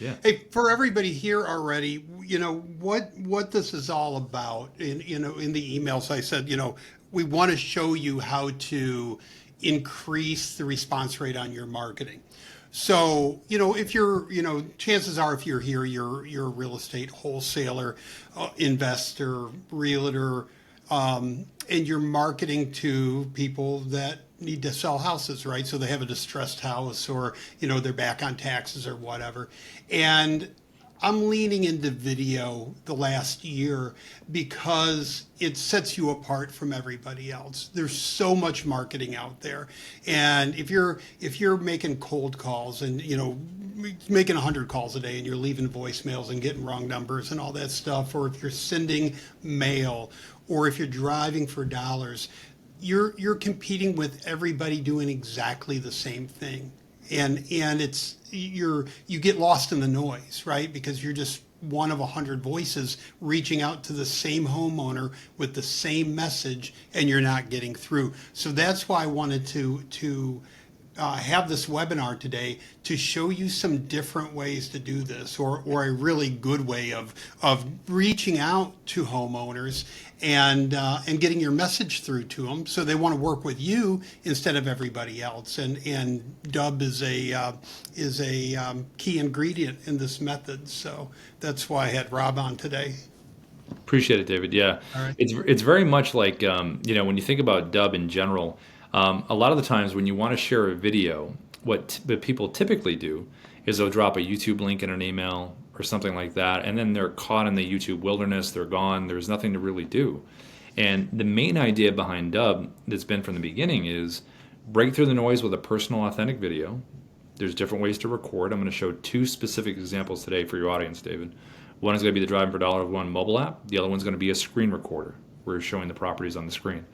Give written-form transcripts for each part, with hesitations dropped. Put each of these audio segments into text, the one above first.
Yeah. Hey, for everybody here already, what this is all about. In the emails I said, we want to show you how to increase the response rate on your marketing. So, if you're, chances are if you're here, you're a real estate wholesaler, investor, realtor, and you're marketing to people that need to sell houses, right? So they have a distressed house, or they're back on taxes or whatever. And I'm leaning into video the last year because it sets you apart from everybody else. There's so much marketing out there. And if you're making cold calls and making 100 calls a day and you're leaving voicemails and getting wrong numbers and all that stuff, or if you're sending mail, or if you're driving for dollars, you're competing with everybody doing exactly the same thing. And you get lost in the noise, right? Because you're just one of 100 voices reaching out to the same homeowner with the same message, and you're not getting through. So that's why I wanted to have this webinar today to show you some different ways to do this, or a really good way of reaching out to homeowners and getting your message through to them, so they want to work with you instead of everybody else. And Dubb is a key ingredient in this method. So that's why I had Rob on today. Appreciate it, David. Yeah, All right. it's very much like when you think about Dubb in general, a lot of the times when you want to share a video, what people typically do is they'll drop a YouTube link in an email or something like that, and then they're caught in the YouTube wilderness. They're gone. There's nothing to really do. And the main idea behind Dubb that's been from the beginning is break through the noise with a personal, authentic video. There's different ways to record. I'm going to show two specific examples today for your audience, David. One is going to be the Driving for Dollar One mobile app. The other one's going to be a screen recorder. We're showing the properties on the screen.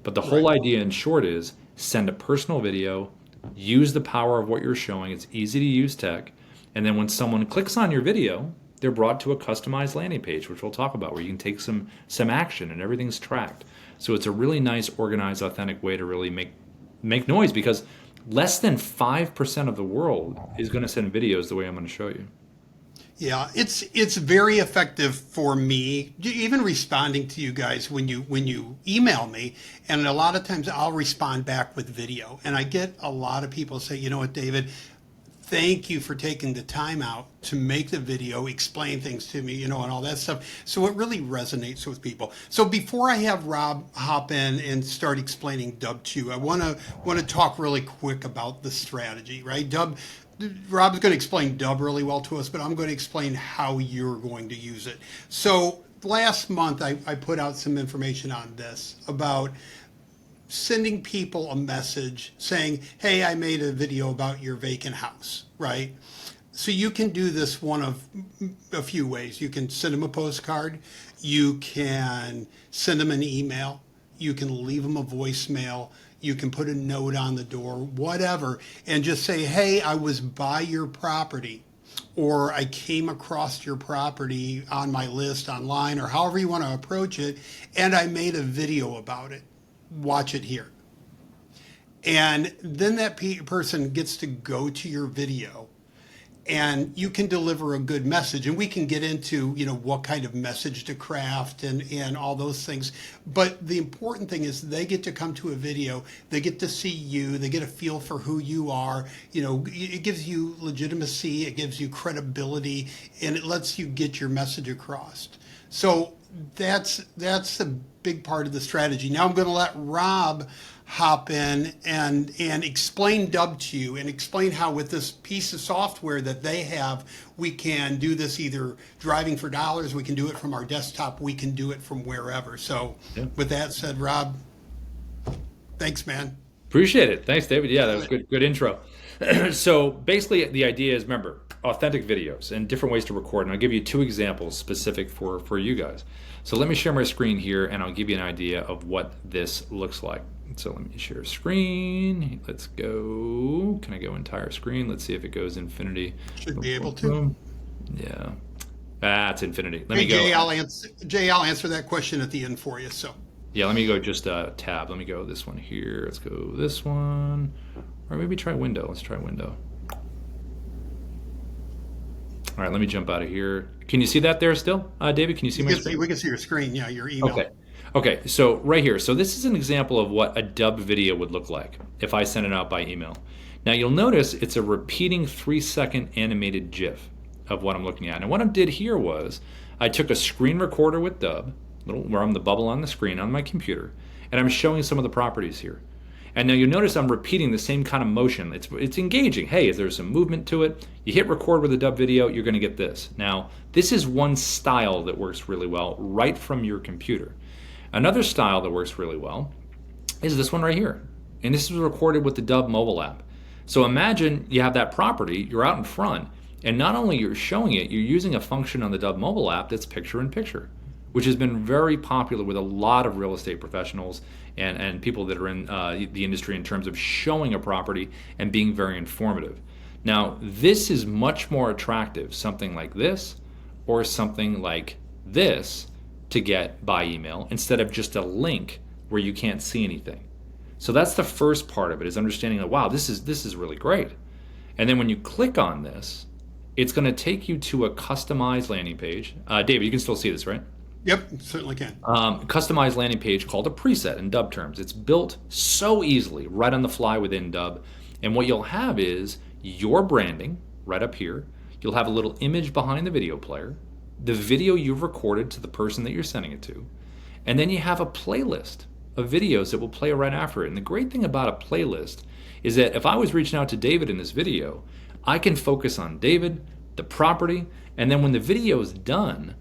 But the whole Right. idea in short is send a personal video, use the power of what you're showing. It's easy to use tech. And then when someone clicks on your video, they're brought to a customized landing page, which we'll talk about, where you can take some action and everything's tracked. So it's a really nice, organized, authentic way to really make noise, because less than 5% of the world is going to send videos the way I'm going to show you. Yeah, it's very effective for me, even responding to you guys when you email me, and a lot of times I'll respond back with video, and I get a lot of people say, you know what, David, thank you for taking the time out to make the video, explain things to me, and all that stuff. So it really resonates with people. So before I have Rob hop in and start explaining Dubb to you, I want to talk really quick about the strategy, right? Rob's going to explain Dubb really well to us, but I'm going to explain how you're going to use it. So last month, I put out some information on this about sending people a message saying, hey, I made a video about your vacant house, right? So you can do this one of a few ways. You can send them a postcard. You can send them an email. You can leave them a voicemail. You can put a note on the door, whatever, and just say, hey, I was by your property, or I came across your property on my list online, or however you want to approach it, and I made a video about it. Watch it here. And then that person gets to go to your video, and you can deliver a good message. And we can get into, what kind of message to craft and all those things. But the important thing is they get to come to a video, they get to see you, they get a feel for who you are. It gives you legitimacy, it gives you credibility, and it lets you get your message across. So that's a big part of the strategy. Now I'm going to let Rob hop in and explain Dubb to you, and explain how with this piece of software that they have, we can do this either driving for dollars, we can do it from our desktop, we can do it from wherever. So Yeah. with that said, Rob, thanks, man. Appreciate it. Thanks, David. Yeah, that was good intro. So basically, the idea is, remember, authentic videos and different ways to record. And I'll give you two examples specific for you guys. So let me share my screen here, and I'll give you an idea of what this looks like. So let me share screen. Let's go. Can I go entire screen? Let's see if it goes infinity. Should be able to. Yeah. It's infinity. Let Hey, me go. Jay, I'll answer that question at the end for you. So Yeah, let me go just tab. Let me go this one here. Let's go this one. Or maybe try window. Let's try window. All right, let me jump out of here. Can you see that there still, David? Can you see my screen? We can see your screen. Yeah, your email. Okay. Okay, so right here. So this is an example of what a Dubb video would look like if I sent it out by email. Now you'll notice it's a repeating 3-second animated GIF of what I'm looking at. And what I did here was I took a screen recorder with Dubb, where I'm the bubble on the screen on my computer, and I'm showing some of the properties here. And now you'll notice I'm repeating the same kind of motion. It's engaging. Hey, there's some movement to it. You hit record with a Dubb video, you're going to get this. Now, this is one style that works really well right from your computer. Another style that works really well is this one right here. And this was recorded with the Dubb mobile app. So imagine you have that property, you're out in front, and not only you're showing it, you're using a function on the Dubb mobile app that's picture in picture, which has been very popular with a lot of real estate professionals and people that are in the industry in terms of showing a property and being very informative. Now, this is much more attractive, something like this or something like this, to get by email instead of just a link where you can't see anything. So that's the first part of it, is understanding that, wow, this is really great. And then when you click on this, it's going to take you to a customized landing page. David, you can still see this, right? Yep, certainly can. Customized landing page called a preset in Dubb terms. It's built so easily right on the fly within Dubb. And what you'll have is your branding right up here. You'll have a little image behind the video player, the video you've recorded to the person that you're sending it to, and then you have a playlist of videos that will play right after it. And the great thing about a playlist is that if I was reaching out to David in this video, I can focus on David, the property, and then when the video is done,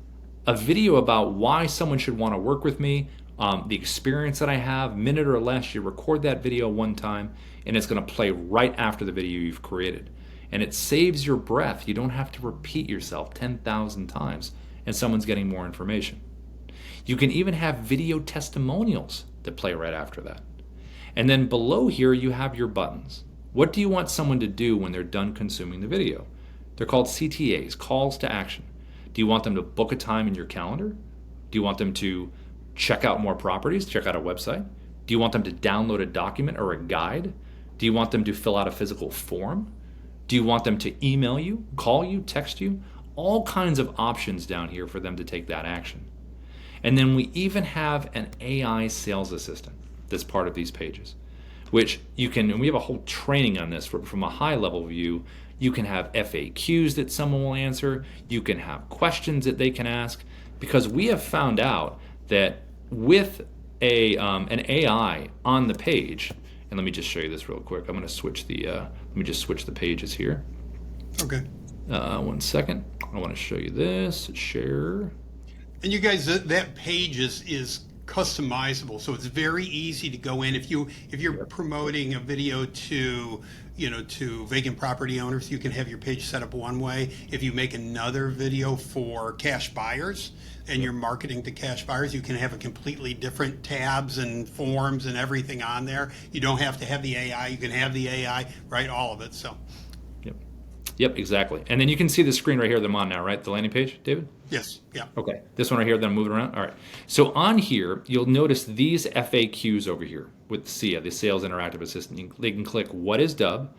a video about why someone should want to work with me, the experience that I have, minute or less, you record that video one time, and it's going to play right after the video you've created. And it saves your breath. You don't have to repeat yourself 10,000 times, and someone's getting more information. You can even have video testimonials that play right after that. And then below here, you have your buttons. What do you want someone to do when they're done consuming the video? They're called CTAs, calls to action. Do you want them to book a time in your calendar? Do you want them to check out more properties, check out a website? Do you want them to download a document or a guide? Do you want them to fill out a physical form? Do you want them to email you, call you, text you? All kinds of options down here for them to take that action. And then we even have an AI sales assistant that's part of these pages, which you can, and we have a whole training on this from a high level view. You can have FAQs that someone will answer. You can have questions that they can ask, because we have found out that with an AI on the page, and let me just show you this real quick. I'm going to switch let me just switch the pages here. Okay. 1 second. I want to show you this. Share. And you guys, that page is customizable, so it's very easy to go in. If you're promoting a video to vacant property owners, you can have your page set up one way. If you make another video for cash buyers and you're marketing to cash buyers, you can have a completely different tabs and forms and everything on there. You don't have to have the AI. You can have the AI, right? All of it. So. Yep, exactly. And then you can see the screen right here that I'm on now, right? The landing page, David? Yes. Yeah. Okay. This one right here that I'm moving around. All right. So on here, you'll notice these FAQs over here with SIA, the Sales Interactive Assistant. They can click what is Dubb,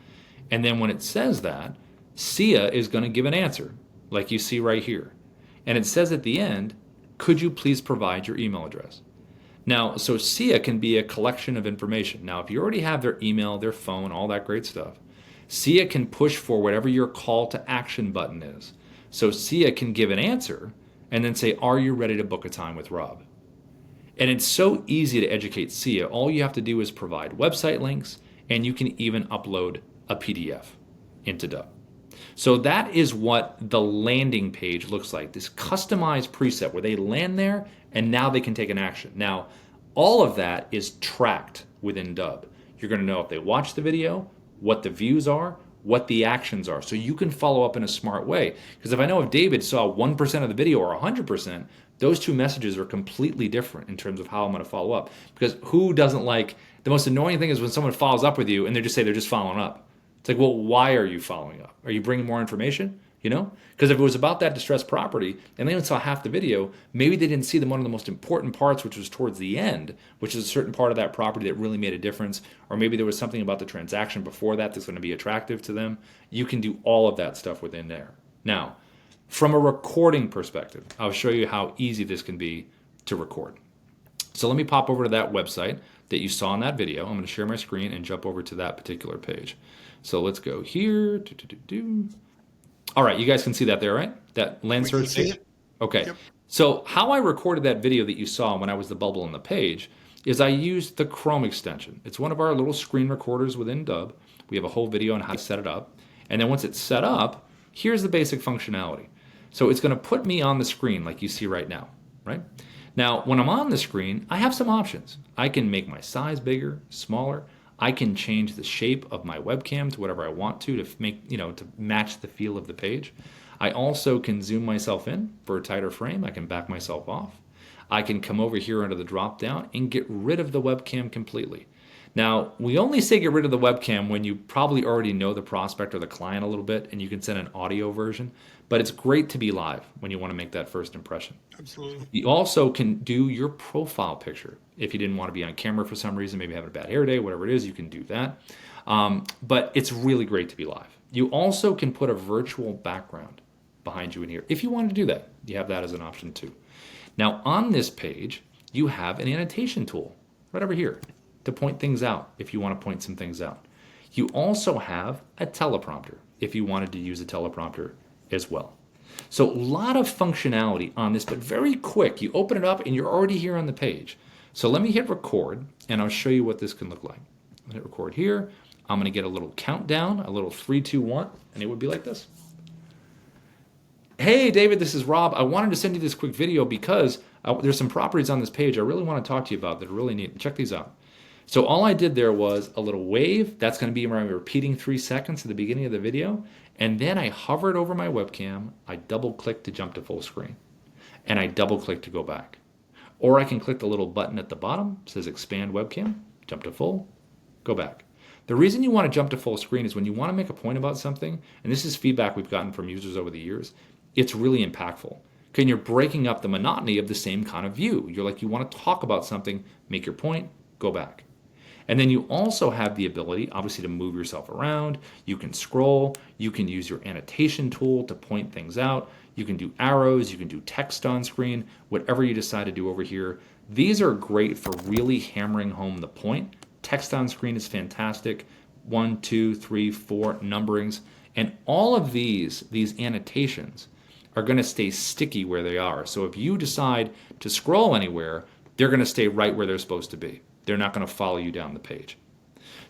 and then when it says that, SIA is going to give an answer, like you see right here. And it says at the end, could you please provide your email address? Now, so SIA can be a collection of information. Now, if you already have their email, their phone, all that great stuff, SIA can push for whatever your call to action button is. So SIA can give an answer and then say, are you ready to book a time with Rob? And it's so easy to educate SIA. All you have to do is provide website links, and you can even upload a PDF into Dubb. So that is what the landing page looks like, this customized preset where they land there and now they can take an action. Now, all of that is tracked within Dubb. You're going to know if they watch the video, what the views are, what the actions are, so you can follow up in a smart way. Because if I know if David saw 1% of the video or 100%, those two messages are completely different in terms of how I'm going to follow up. Because who doesn't like, the most annoying thing is when someone follows up with you and they just say they're just following up. It's like, well, why are you following up? Are you bringing more information? Because if it was about that distressed property and they only saw half the video, maybe they didn't see one of the most important parts, which was towards the end, which is a certain part of that property that really made a difference. Or maybe there was something about the transaction before that that's going to be attractive to them. You can do all of that stuff within there. Now, From a recording perspective, I'll show you how easy this can be to record. So let me pop over to that website that you saw in that video. I'm going to share my screen and jump over to that particular page. So let's go here. All right, you guys can see that there, right? That land We can search see page? it. Okay. Yep. So how I recorded that video that you saw when I was the bubble on the page is I used the Chrome extension. It's one of our little screen recorders within Dubb. We have a whole video on how to set it up. And then once it's set up, here's the basic functionality. So it's going to put me on the screen like you see right now, right? Now, when I'm on the screen, I have some options. I can make my size bigger, smaller. I can change the shape of my webcam to whatever I want to make, to match the feel of the page. I also can zoom myself in for a tighter frame. I can back myself off. I can come over here under the drop down and get rid of the webcam completely. Now, we only say get rid of the webcam when you probably already know the prospect or the client a little bit and you can send an audio version, but it's great to be live when you want to make that first impression. Absolutely. You also can do your profile picture. If you didn't want to be on camera for some reason, maybe having a bad hair day, whatever it is, you can do that. But it's really great to be live. You also can put a virtual background behind you in here. If you want to do that, you have that as an option too. Now on this page, you have an annotation tool right over here to point things out if you want to point some things out. You also have a teleprompter if you wanted to use a teleprompter as well. So a lot of functionality on this, but very quick. You open it up and you're already here on the page. So let me hit record and I'll show you what this can look like. I'll hit record here. I'm going to get a little countdown, a little 3, 2, 1, and it would be like this. Hey, David, this is Rob. I wanted to send you this quick video because there's some properties on this page I really want to talk to you about that are really neat. Check these out. So all I did there was a little wave. That's going to be where I'm repeating 3 seconds at the beginning of the video. And then I hovered over my webcam. I double click to jump to full screen. And I double click to go back. Or I can click the little button at the bottom. It says expand webcam, jump to full, go back. The reason you want to jump to full screen is when you want to make a point about something, and this is feedback we've gotten from users over the years, it's really impactful. Okay, and you're breaking up the monotony of the same kind of view. You're like, you want to talk about something, make your point, go back. And then you also have the ability, obviously, to move yourself around. You can scroll. You can use your annotation tool to point things out. You can do arrows. You can do text on screen, whatever you decide to do over here. These are great for really hammering home the point. Text on screen is fantastic. 1, 2, 3, 4 numberings. And all of these annotations are going to stay sticky where they are. So if you decide to scroll anywhere, they're going to stay right where they're supposed to be. They're not going to follow you down the page.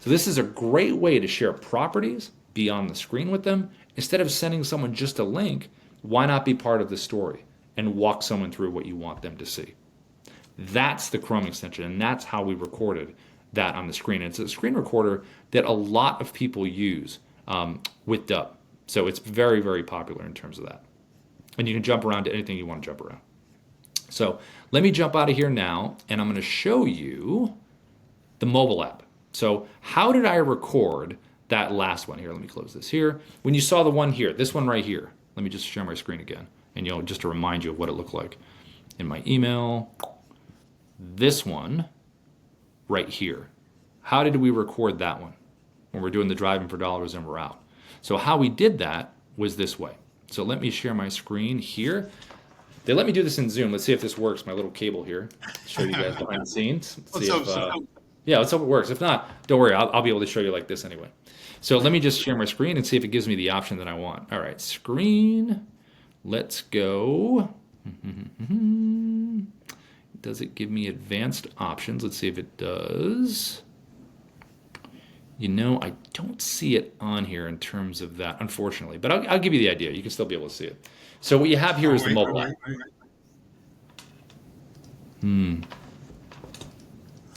So this is a great way to share properties, be on the screen with them. Instead of sending someone just a link, why not be part of the story and walk someone through what you want them to see? That's the Chrome extension, and that's how we recorded that on the screen. And it's a screen recorder that a lot of people use with Dubb. So it's very, very popular in terms of that. And you can jump around to anything you want to jump around. So let me jump out of here now, and I'm going to show you the mobile app. So how did I record that last one here? Let me close this here. When you saw the one here, this one right here, let me just share my screen again, and just to remind you of what it looked like in my email. This one right here. How did we record that one when we're doing the driving for dollars and we're out? So how we did that was this way. So let me share my screen here. They let me do this in Zoom. Let's see if this works. My little cable here. Show you guys behind the scenes. Let's hope it works. If not, don't worry. I'll be able to show you like this anyway. So let me just share my screen and see if it gives me the option that I want. All right, screen. Let's go. Does it give me advanced options? Let's see if it does. I don't see it on here in terms of that, unfortunately. But I'll give you the idea. You can still be able to see it. So what you have here is the mobile app.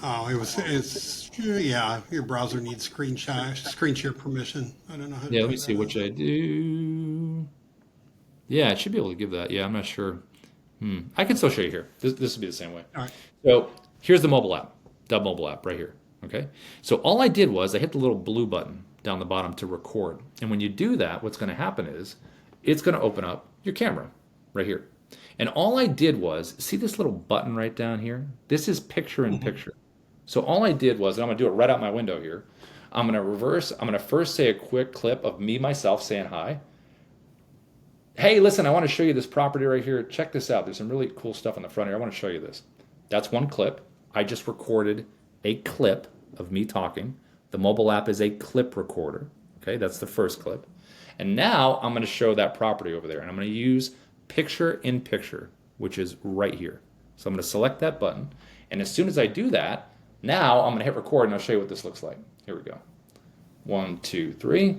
Oh, your browser needs screen share permission. I don't know how to Yeah, do let me see what should I do. Yeah, it should be able to give that. Yeah, I'm not sure. I can still show you here. This will be the same way. All right. So here's the mobile app, Dubb mobile app right here. Okay. So all I did was I hit the little blue button down the bottom to record. And when you do that, what's going to happen is it's going to open up your camera right here. And all I did was, see this little button right down here? This is picture in picture. So all I did was, and I'm going to do it right out my window here. I'm going to reverse. I'm going to first say a quick clip of myself saying hi. Hey, listen, I want to show you this property right here. Check this out. There's some really cool stuff on the front here. I want to show you this. That's one clip. I just recorded a clip of me talking. The mobile app is a clip recorder. Okay, that's the first clip. And now I'm going to show that property over there. And I'm going to use picture in picture, which is right here. So I'm going to select that button. And as soon as I do that, now I'm going to hit record and I'll show you what this looks like. Here we go. One, two, three.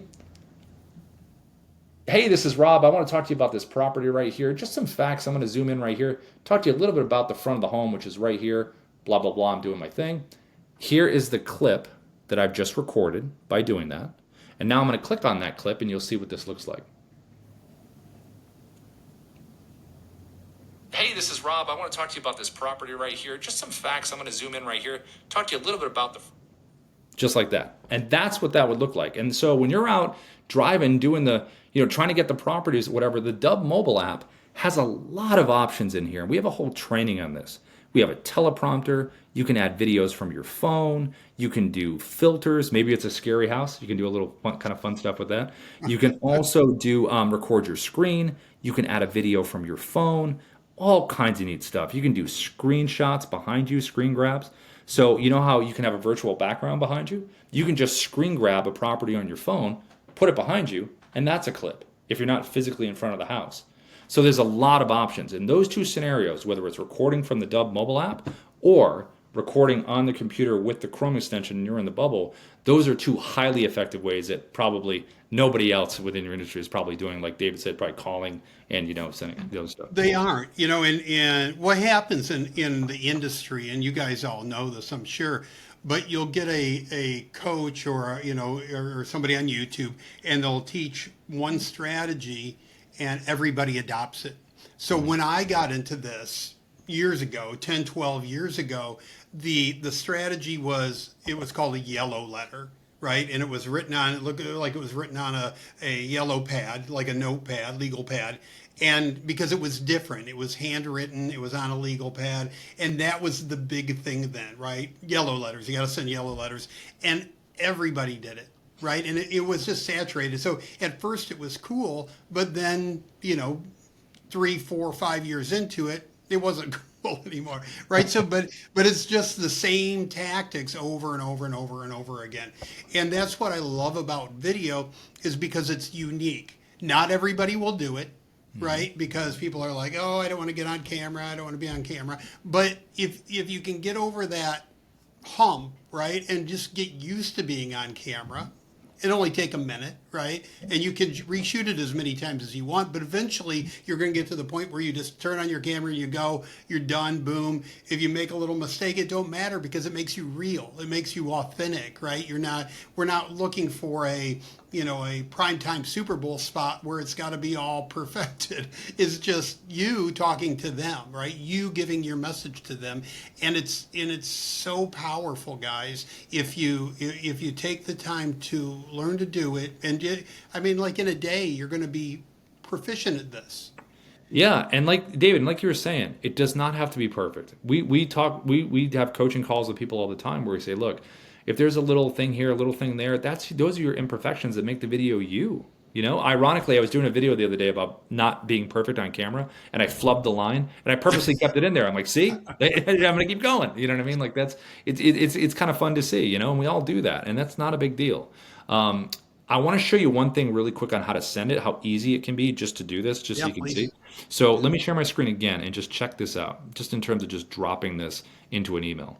Hey, this is Rob. I want to talk to you about this property right here. Just some facts. I'm going to zoom in right here. Talk to you a little bit about the front of the home, which is right here. Blah, blah, blah. I'm doing my thing. Here is the clip that I've just recorded by doing that. And now I'm going to click on that clip and you'll see what this looks like. Hey, this is Rob. I want to talk to you about this property right here. Just some facts. I'm going to zoom in right here. Talk to you a little bit about the just like that. And that's what that would look like. And so when you're out driving, doing the, trying to get the properties, whatever, the Dubb mobile app has a lot of options in here. We have a whole training on this. We have a teleprompter. You can add videos from your phone. You can do filters. Maybe it's a scary house. You can do a little fun, kind of fun stuff with that. You can also do record your screen. You can add a video from your phone. All kinds of neat stuff. You can do screenshots behind you, screen grabs. So you know how you can have a virtual background behind you? You can just screen grab a property on your phone, put it behind you, and that's a clip if you're not physically in front of the house. So there's a lot of options. In those two scenarios, whether it's recording from the Dubb mobile app or recording on the computer with the Chrome extension and you're in the bubble, those are two highly effective ways that probably nobody else within your industry is probably doing, like David said, probably calling and, sending those stuff. They aren't, and what happens in the industry, and you guys all know this, I'm sure, but you'll get a coach or, or somebody on YouTube, and they'll teach one strategy and everybody adopts it. So when I got into this years ago, 10, 12 years ago, the strategy was, it was called a yellow letter, right? And it was written on, it looked like it was written on a yellow pad, like a notepad, legal pad. And because it was different, it was handwritten, it was on a legal pad. And that was the big thing then, right? Yellow letters, you got to send yellow letters. And everybody did it, right? And it was just saturated. So at first it was cool, but then, 3, 4, 5 years into it, it wasn't cool anymore, right? So, but it's just the same tactics over and over and over and over again, and that's what I love about video is because it's unique. Not everybody will do it, right? Because people are like, oh, I don't want to get on camera, I don't want to be on camera. But if you can get over that hump, right, and just get used to being on camera, it'll only take a minute, right? And you can reshoot it as many times as you want, but eventually you're going to get to the point where you just turn on your camera, you go, you're done, boom. If you make a little mistake, it don't matter because it makes you real. It makes you authentic, right? We're not looking for a primetime Super Bowl spot where it's got to be all perfected. It's just you talking to them, right? You giving your message to them, and it's so powerful, guys. If you take the time to learn to do it, and like in a day, you're going to be proficient at this. Yeah, and like David, like you were saying, it does not have to be perfect. We have coaching calls with people all the time where we say, look, if there's a little thing here, a little thing there, those are your imperfections that make the video you. Ironically, I was doing a video the other day about not being perfect on camera, and I flubbed the line, and I purposely kept it in there. I'm like, see, I'm gonna keep going. You know what I mean? Like it's kind of fun to see, and we all do that, and that's not a big deal. I want to show you one thing really quick on how to send it, how easy it can be just to do this, just so Yeah, you can please. see. So let me share my screen again and just check this out, just in terms of just dropping this into an email.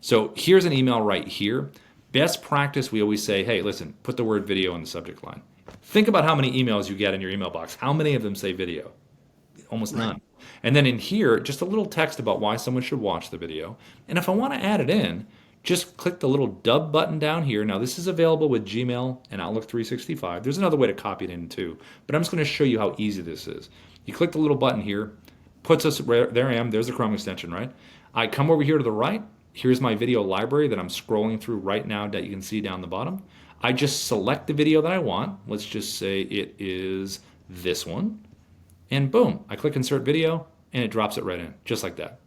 So here's an email right here. Best practice, we always say, hey, listen, put the word video in the subject line. Think about how many emails you get in your email box. How many of them say video? Almost Right. none. And then in here, just a little text about why someone should watch the video. And if I want to add it in, just click the little Dubb button down here. Now, this is available with Gmail and Outlook 365. There's another way to copy it in too, but I'm just going to show you how easy this is. You click the little button here, puts us where there I am. There's the Chrome extension, right? I come over here to the right. Here's my video library that I'm scrolling through right now that you can see down the bottom. I just select the video that I want. Let's just say it is this one. And boom, I click insert video and it drops it right in, just like that.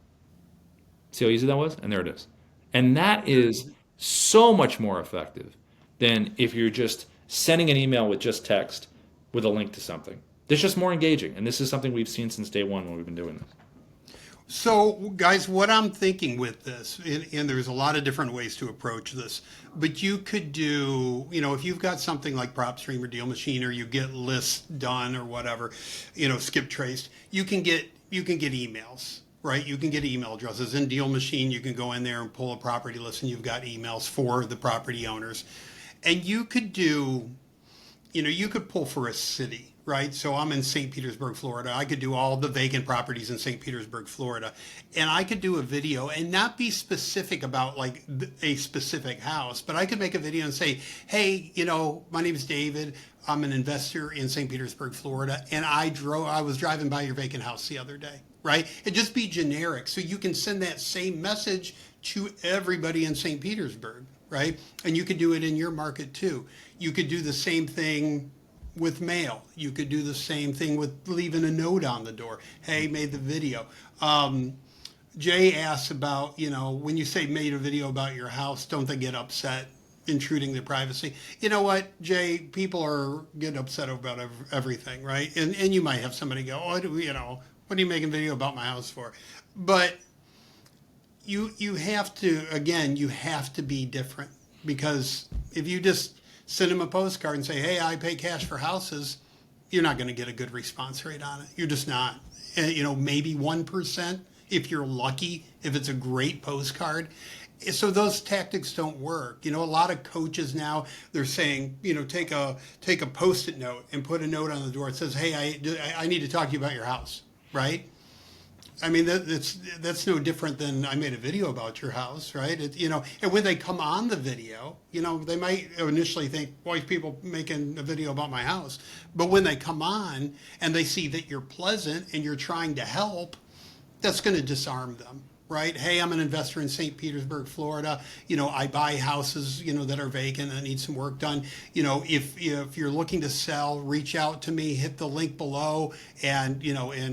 See how easy that was? And there it is. And that is so much more effective than if you're just sending an email with just text with a link to something. It's just more engaging, and this is something we've seen since day one when we've been doing this. So, guys, what I'm thinking with this, and there's a lot of different ways to approach this, but you could do, if you've got something like PropStream or Deal Machine, or you get lists done or whatever, skip traced, you can get emails, right? You can get email addresses. In Deal Machine, you can go in there and pull a property list, and you've got emails for the property owners, and you could do, you could pull for a city. Right. So I'm in St. Petersburg, Florida. I could do all the vacant properties in St. Petersburg, Florida. And I could do a video and not be specific about like a specific house, but I could make a video and say, hey, my name is David. I'm an investor in St. Petersburg, Florida. And I was driving by your vacant house the other day. Right. And just be generic. So you can send that same message to everybody in St. Petersburg. Right. And you could do it in your market too. You could do the same thing with mail. You could do the same thing with leaving a note on the door. Hey, made the video. Jay asks about, when you say made a video about your house, don't they get upset intruding their privacy? You know what, Jay, people are getting upset about everything, right? And you might have somebody go, what are you making a video about my house for? But you have to be different, because if you just send them a postcard and say, hey, I pay cash for houses, you're not going to get a good response rate on it. You're just not. Maybe 1% if you're lucky, if it's a great postcard. So those tactics don't work. A lot of coaches now, they're saying, take a Post-it note and put a note on the door. It says, hey, I need to talk to you about your house, right? I mean, that's no different than I made a video about your house, right? And when they come on the video, they might initially think, boy, people making a video about my house. But when they come on and they see that you're pleasant and you're trying to help, that's going to disarm them, right? Hey, I'm an investor in St. Petersburg, Florida. I buy houses, that are vacant and need some work done. If you're looking to sell, reach out to me, hit the link below and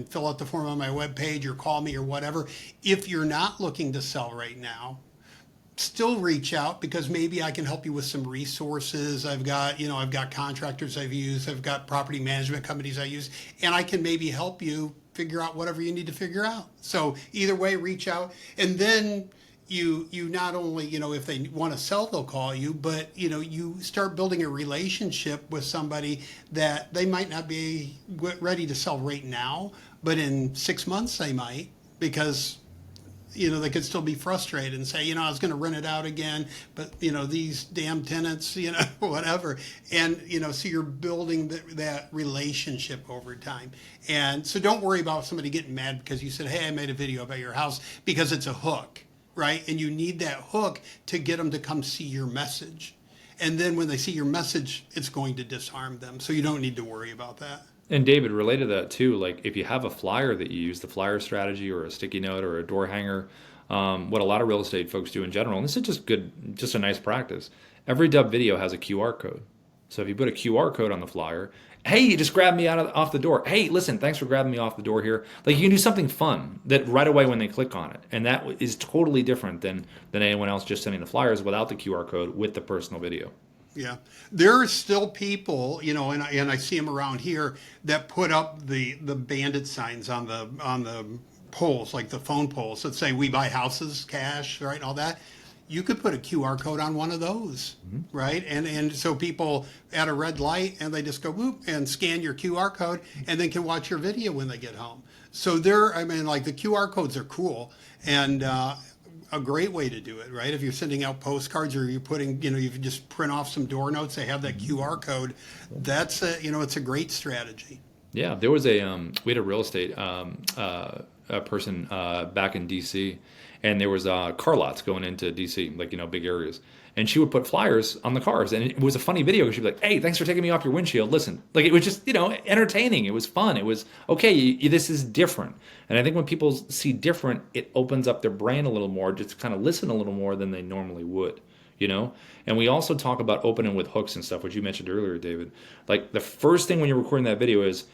fill out the form on my webpage or call me or whatever. If you're not looking to sell right now, still reach out, because maybe I can help you with some resources. I've got contractors I've used. I've got property management companies I use, and I can maybe help you figure out whatever you need to figure out. So either way, reach out. And then you not only, if they want to sell, they'll call you, but, you start building a relationship with somebody that they might not be ready to sell right now, but in 6 months they might, because they could still be frustrated and say, I was going to rent it out again, but, these damn tenants, whatever. And, so you're building that relationship over time. And so don't worry about somebody getting mad because you said, hey, I made a video about your house, because it's a hook, right? And you need that hook to get them to come see your message. And then when they see your message, it's going to disarm them. So you don't need to worry about that. And David, related to that too, like if you have a flyer that you use, the flyer strategy or a sticky note or a door hanger, what a lot of real estate folks do in general, and this is just a nice practice. Every Dubb video has a QR code. So if you put a QR code on the flyer, hey, you just grabbed me off the door. Hey, listen, thanks for grabbing me off the door here. Like you can do something fun that right away when they click on it. And that is totally different than anyone else just sending the flyers without the QR code with the personal video. Yeah, there are still people, and I see them around here that put up the bandit signs on the poles, like the phone poles that say we buy houses cash, right, and all that. You could put a QR code on one of those, right? And so people at a red light and they just go whoop and scan your QR code and then can watch your video when they get home. So the QR codes are cool, and a great way to do it, right? If you're sending out postcards or you're putting, you just print off some door notes, they have that QR code. That's it's a great strategy. Yeah, there was we had a real estate person back in DC, and there was car lots going into DC, like big areas, and she would put flyers on the cars, and it was a funny video because she'd be like, "Hey, thanks for taking me off your windshield. Listen," like it was just entertaining. It was fun. It was okay. This is different, and I think when people see different, it opens up their brain a little more, just to kind of listen a little more than they normally would. And we also talk about opening with hooks and stuff, which you mentioned earlier, David. Like the first thing when you're recording that video is,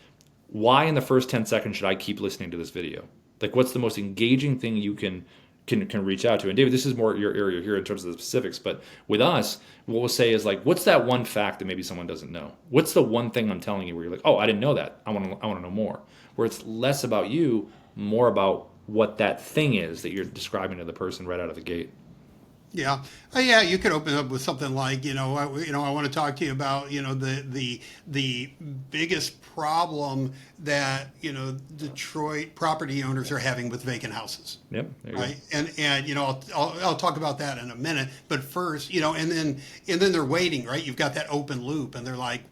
why in the first 10 seconds should I keep listening to this video? Like what's the most engaging thing you can can reach out to. And David, this is more your area here in terms of the specifics, but with us, what we'll say is like, what's that one fact that maybe someone doesn't know? What's the one thing I'm telling you where you're like, oh, I didn't know that. I want to know more. Where it's less about you, more about what that thing is that you're describing to the person right out of the gate. Yeah, yeah. You could open up with something like, I want to talk to you about, the biggest problem that Detroit property owners are having with vacant houses, Yep. There you go. right? And I'll talk about that in a minute. But first, and then they're waiting, right? You've got that open loop, and they're like,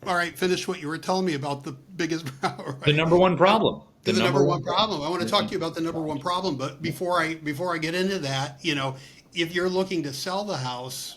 all right, finish what you were telling me about the biggest problem, The right? number one problem. The The number number one one problem. problem. I want to talk to you about the number one problem, but before I get into that, if you're looking to sell the house,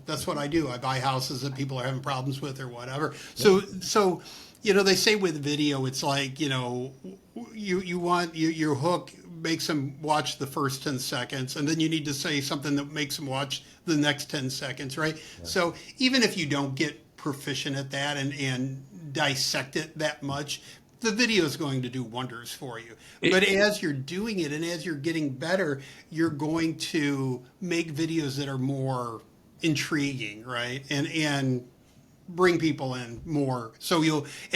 that's what I do. I buy houses that people are having problems with or whatever. So they say with video, it's like, you want your hook makes them watch the first 10 seconds, and then you need to say something that makes them watch the next 10 seconds, right? Yeah. So even if you don't get proficient at that and dissect it that much, the video is going to do wonders for you. But as you're doing it and as you're getting better, you're going to make videos that are more intriguing, right? And bring people in more. So in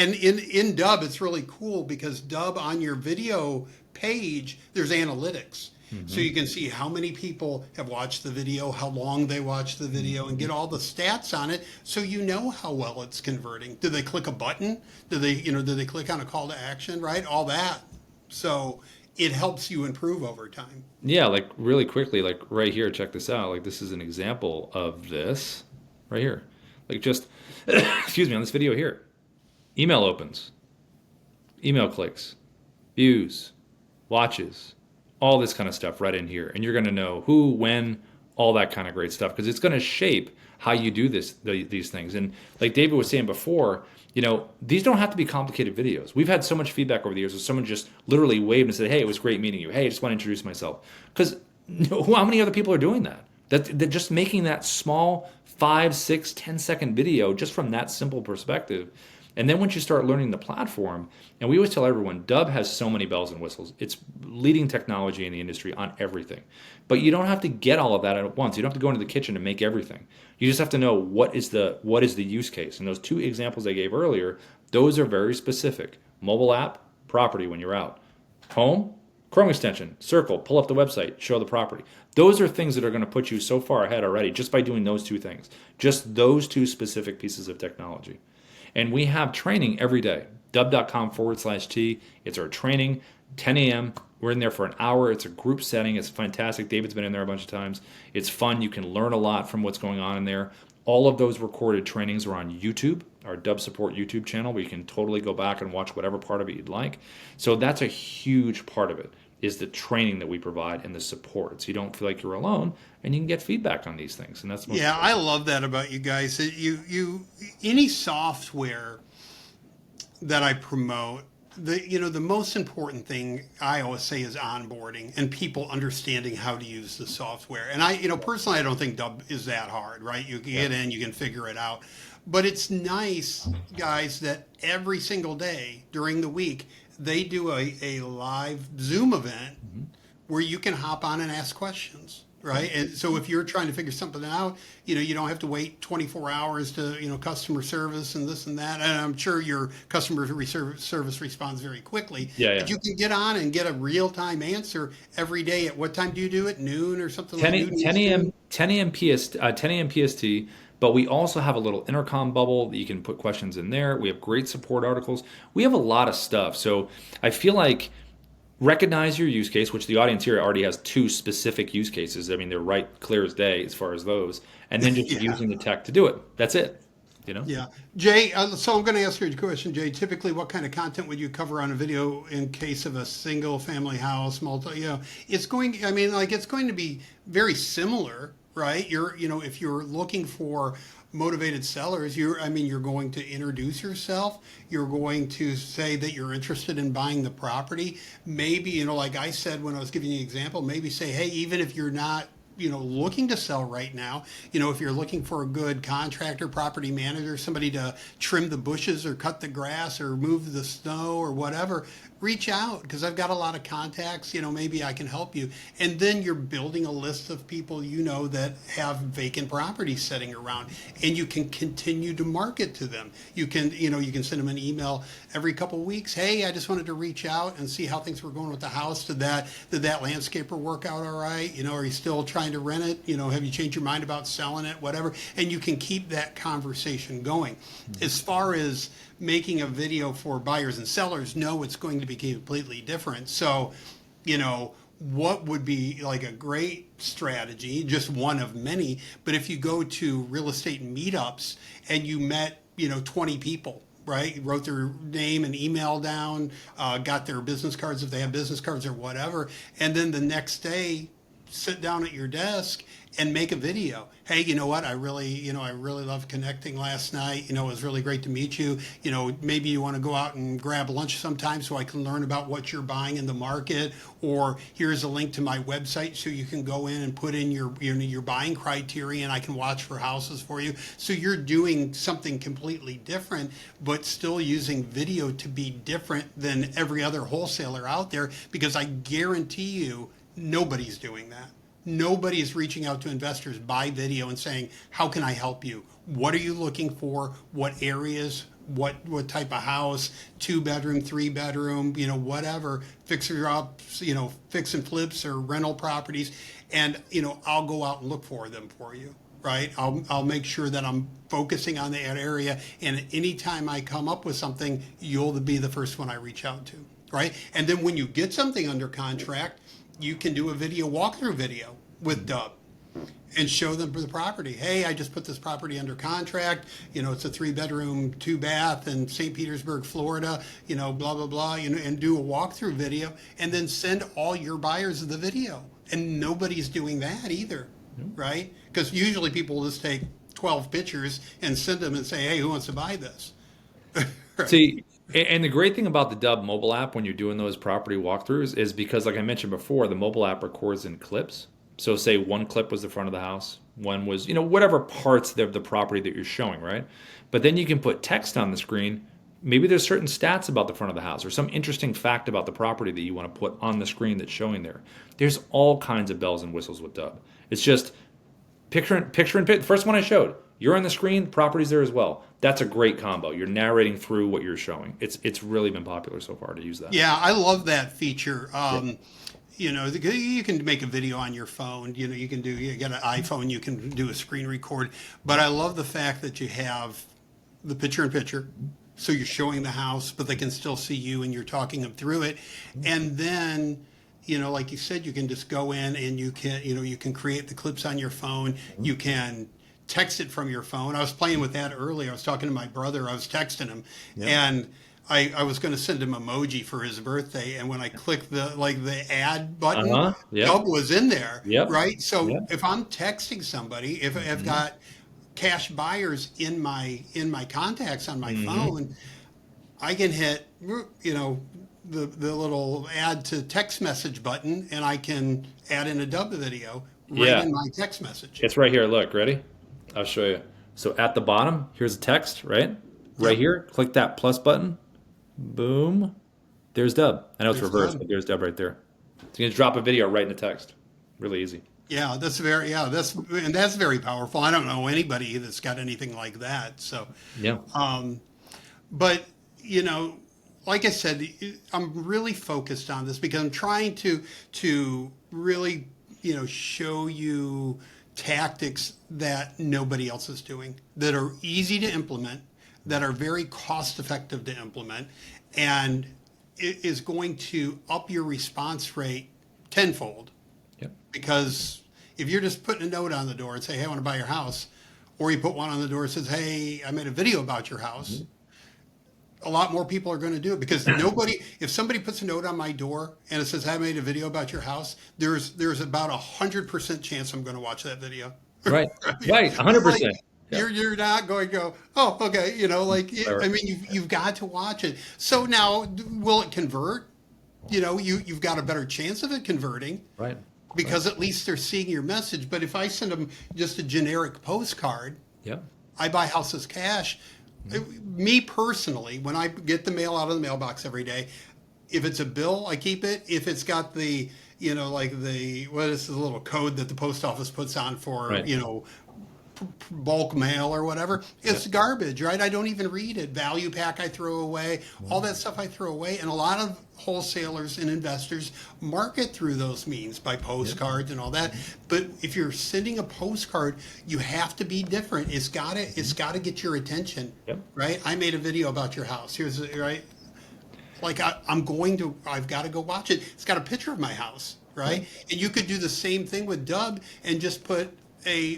Dubb, it's really cool because Dubb on your video page, there's analytics. Mm-hmm. So you can see how many people have watched the video, how long they watched the video, and get all the stats on it, so you know how well it's converting. Do they click a button? Do they click on a call to action? Right, all that. So it helps you improve over time. Yeah, like really quickly, like right here, check this out. Like this is an example of this right here. Like just, excuse me, on this video here. Email opens, email clicks, views, watches, all this kind of stuff right in here. And you're going to know who, when, all that kind of great stuff, because it's going to shape how you do these things. And like David was saying before, these don't have to be complicated videos. We've had so much feedback over the years where someone just literally waved and said, hey, it was great meeting you. Hey, I just want to introduce myself. Because how many other people are doing that? That just making that small 5, 6, 10-second video just from that simple perspective. And then once you start learning the platform, and we always tell everyone, Dubb has so many bells and whistles. It's leading technology in the industry on everything. But you don't have to get all of that at once. You don't have to go into the kitchen and make everything. You just have to know what is the use case. And those two examples I gave earlier, those are very specific. Mobile app, property when you're out. Home, Chrome extension, circle, pull up the website, show the property. Those are things that are going to put you so far ahead already just by doing those two things. Just those two specific pieces of technology. And we have training every day. Dubb.com/T. It's our training, 10 a.m. We're in there for an hour. It's a group setting. It's fantastic. David's been in there a bunch of times. It's fun. You can learn a lot from what's going on in there. All of those recorded trainings are on YouTube, our Dubb Support YouTube channel, where you can totally go back and watch whatever part of it you'd like. So that's a huge part of it, is the training that we provide and the support. So you don't feel like you're alone, and you can get feedback on these things. And that's most important. I love that about you guys. Any software that I promote, the most important thing I always say is onboarding and people understanding how to use the software. And personally, I don't think Dubb is that hard, right? You can get in, you can figure it out. But it's nice, guys, that every single day during the week, they do a live Zoom event where you can hop on and ask questions, right? And so if you're trying to figure something out, you don't have to wait 24 hours to, customer service and this and that. And I'm sure your customer service responds very quickly. Yeah. But you can get on and get a real-time answer every day. At what time do you do it? Noon or something like that? 10 a.m. PST. But we also have a little intercom bubble that you can put questions in there. We have great support articles. We have a lot of stuff. So I feel like recognize your use case, which the audience here already has two specific use cases. I mean, they're right clear as day as far as those. And then just using the tech to do it. That's it. Yeah. Jay, so I'm going to ask you a question, Jay. Typically, what kind of content would you cover on a video in case of a single family house, it's going to be very similar, right? If you're looking for motivated sellers, you're going to introduce yourself. You're going to say that you're interested in buying the property. Maybe, like I said when I was giving you an example, maybe say, hey, even if you're not looking to sell right now, if you're looking for a good contractor, property manager, somebody to trim the bushes or cut the grass or move the snow or whatever, reach out because I've got a lot of contacts. Maybe I can help you. And then you're building a list of people that have vacant properties sitting around, and you can continue to market to them. You can send them an email every couple of weeks. Hey, I just wanted to reach out and see how things were going with the house. Did that landscaper work out all right? Are you still trying to rent it? Have you changed your mind about selling it? Whatever. And you can keep that conversation going. As far as making a video for buyers and sellers, no, it's going to be completely different. So, what would be like a great strategy, just one of many, but if you go to real estate meetups and you met, 20 people, right? Wrote their name and email down, got their business cards if they have business cards or whatever, and then the next day sit down at your desk and make a video. Hey, you know what? I really loved connecting last night. It was really great to meet you. Maybe you want to go out and grab lunch sometime so I can learn about what you're buying in the market, or here's a link to my website so you can go in and put in your buying criteria and I can watch for houses for you. So you're doing something completely different, but still using video to be different than every other wholesaler out there, because I guarantee you nobody's doing that. Nobody's reaching out to investors by video and saying, how can I help you? What are you looking for? What areas? What type of house? 2-bedroom, 3-bedroom, whatever, fixer ups, fix and flips or rental properties. And, I'll go out and look for them for you, right? I'll make sure that I'm focusing on that area. And anytime I come up with something, you'll be the first one I reach out to, right? And then when you get something under contract, you can do a walkthrough video with Dubb and show them the property. Hey, I just put this property under contract. It's a 3-bedroom, 2-bath in St. Petersburg, Florida, blah, blah, blah, and do a walkthrough video and then send all your buyers the video. And nobody's doing that either, right? Because usually people just take 12 pictures and send them and say, hey, who wants to buy this? Right. See, and the great thing about the Dubb mobile app when you're doing those property walkthroughs is because, like I mentioned before, the mobile app records in clips. So say one clip was the front of the house, one was, whatever parts of the property that you're showing, right? But then you can put text on the screen. Maybe there's certain stats about the front of the house or some interesting fact about the property that you want to put on the screen that's showing there. There's all kinds of bells and whistles with Dubb. It's just picture and the first one I showed. You're on the screen, property's there as well. That's a great combo. You're narrating through what you're showing. It's really been popular so far to use that. Yeah, I love that feature. You can make a video on your phone. You got an iPhone, you can do a screen record. But I love the fact that you have the picture-in-picture. So you're showing the house, but they can still see you and you're talking them through it. And then, like you said, you can just go in and you can create the clips on your phone. You can text it from your phone. I was playing with that earlier. I was talking to my brother. I was texting him, and I was going to send him emoji for his birthday. And when I clicked the add button, Dubb was in there, right? So if I'm texting somebody, if I've got cash buyers in my contacts on my phone, I can hit the little add to text message button, and I can add in a Dubb video in my text message. It's right here. Look, ready? I'll show you. So at the bottom, here's a text, right? Right here, click that plus button. Boom. There's Dubb. I know it's reversed, but there's Dubb right there. So you can drop a video right in the text. Really easy. Yeah, that's very powerful. I don't know anybody that's got anything like that. So but like I said, I'm really focused on this because I'm trying to really show you tactics that nobody else is doing, that are easy to implement, that are very cost effective to implement, and it is going to up your response rate tenfold. Yep. Because if you're just putting a note on the door and say, hey, I want to buy your house, or you put one on the door that says, hey, I made a video about your house, a lot more people are going to do it, because if somebody puts a note on my door and it says, I made a video about your house, there's about 100% chance I'm going to watch that video. Right. Right. 100%. You're not going to go, oh, okay. You've got to watch it. So now, will it convert? You've got a better chance of it converting. Right. because at least they're seeing your message. But if I send them just a generic postcard, Yep. I buy houses cash. Me personally, when I get the mail out of the mailbox every day, if it's a bill, I keep it. If it's got the, like what is the little code that the post office puts on for, Right. bulk mail or whatever, it's Yep. garbage, right? I don't even read it. Value pack I throw away, all that stuff I throw away. And a lot of wholesalers and investors market through those means by postcards and all that. But if you're sending a postcard, you have to be different. It's gotta get your attention, Yep. right? I made a video about your house. Right? Like I've got to go watch it. It's got a picture of my house, right? And you could do the same thing with Dubb and just put a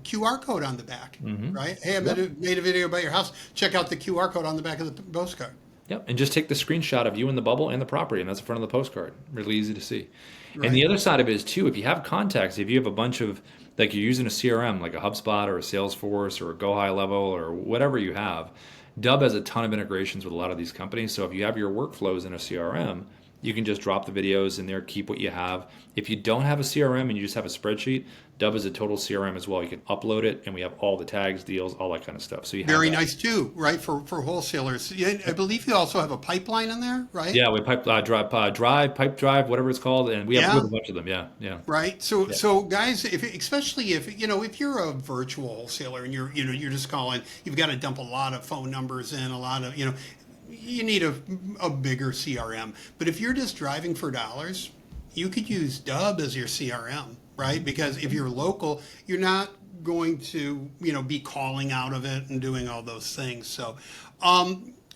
QR code on the back, right? Hey, I made a video about your house. Check out the QR code on the back of the postcard. Yep. And just take the screenshot of you in the bubble and the property, and that's in front of the postcard. Really easy to see. Right. And the other side of it is too, if you have contacts, if you have a bunch of, like you're using a CRM, like a HubSpot or a Salesforce or a Go High Level or whatever you have, Dubb has a ton of integrations with a lot of these companies. So if you have your workflows in a CRM, you can just drop the videos in there, keep what you have. If you don't have a CRM and you just have a spreadsheet, Dubb is a total CRM as well. You can upload it, and we have all the tags, deals, all that kind of stuff. So you have Very that. nice too, right? For wholesalers. Yeah, I believe you also have a pipeline in there, right? Yeah, we pipe pipe drive, whatever it's called, and we have Yeah. a bunch of them. Yeah, yeah. Right. So guys, especially if you're a virtual wholesaler and you're just calling, you've got to dump a lot of phone numbers in, a lot of, you need a bigger CRM. But if you're just driving for dollars, you could use Dubb as your CRM, right? Because if you're local, you're not going to, be calling out of it and doing all those things. So,